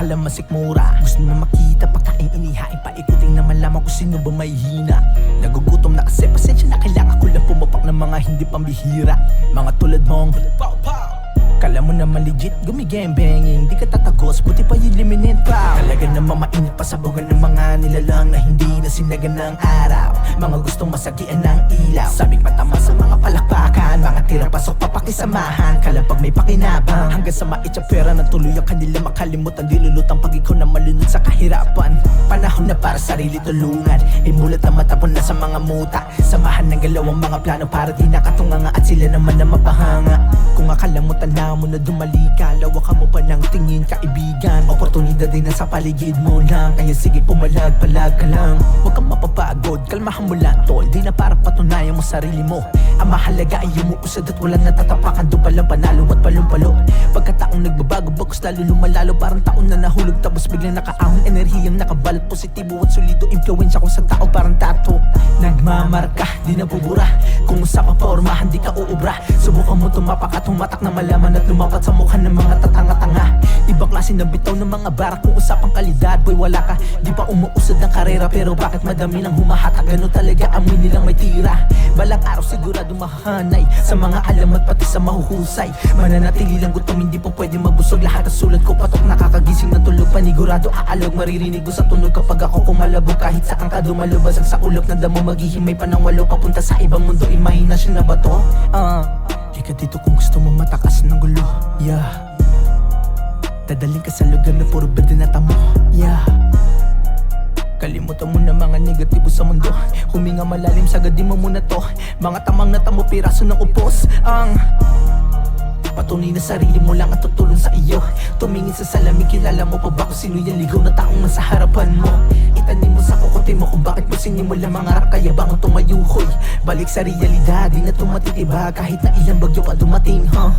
palang masikmura. Gusto na makita, pagkain inihain, paikuting na malaman kung sino ba may hina. Nagugutom na kasi, pasensya na, kailangan ko lang pumapak ng mga hindi pambihira. Mga tulad mong kala mo naman legit, gumigembeng, hindi ka tatagos, buti pa eliminate pa. Talaga namang mainit pa sa bugan ng mga nilalang na hindi na sinagan ng araw. Mga gustong masagian ng ilaw, sabing patama sa mga palakpakan. Mga tira pasok papakisamahan, kala pag may pakinabang. Hanggang sa maitsa pera na tuloy ang kanila makalimutan. Di lulutang pag ikaw na malunod sa kahirapan. Panahon na para sarili tulungan, imulat na matapon na sa mga muta. Samahan ng galawang mga plano para di nakatunganga at sila naman na mapahanga. Kung akala mo tanaw mo na dumali ka, lawakan mo pa ng tingin kaibigan. Oportunidad din na sa paligid mo lang, kaya sige pumalag-palag ka lang. Huwag kang mapapagod, kalmahan mo lang tol. Di na para patunayan mo sarili mo. Ang mahalaga ay umuusad at walang natatapakan. Doon palang panalo at palumpalo. Pagkataong nagbabago, bagos lalo lumalalo. Parang taon na nahulog tapos biglang nakaahon. Enerhiyang nakabalot, positibo at solido. Impluensya kung sa tao parang tato. Nagmamarka, di nabubura. Kung usapang forma, hindi ka uubra. Subukan mo tumapak at humatak na malaman at lumapat sa mukha ng mga tatanga-tanga. Ibang klase ng bitaw ng mga barak. Kung usapang kalidad, boy wala ka. Di pa umuusad ng karera, pero bakit madami nang humahatak? Ganun talaga, amoy nilang may tira. Balang araw sigurado mahanay sa mga alam at pati sa mahuhusay. Mananatili lang gutom, hindi po pwede mabusog. Lahat ang sulat ko patok, nakakagising ng tulog. Panigurado aalog, maririnig ko sa tunog kapag ako kumalabog. Kahit saan ka dumalubasag sa ulap na damo, maghihimay pa ng walo papunta sa ibang mundo. Imahinasyon na ba to? Lika dito kung gusto mo matakas ng gulo. Yeah, dadaling ka sa lugar na puro berde na tamo. Yeah, kalimutan mo na mga negatibo sa mundo. Huminga malalim, sagadin mo muna to. Mga tamang natamo, piraso ng upos. Ang patunay na sarili mo lang at tutulong sa iyo. Tumingin sa salamin, kilala mo pa ba kung sino yung ligaw na taong nasa harapan mo? Itanim mo sa kukote mo kung bakit mo sinimula mangarap, kaya ba kung tumayuhoy? Balik sa realidad, di na tumatitiba kahit na ilang bagyo pa dumating, huh?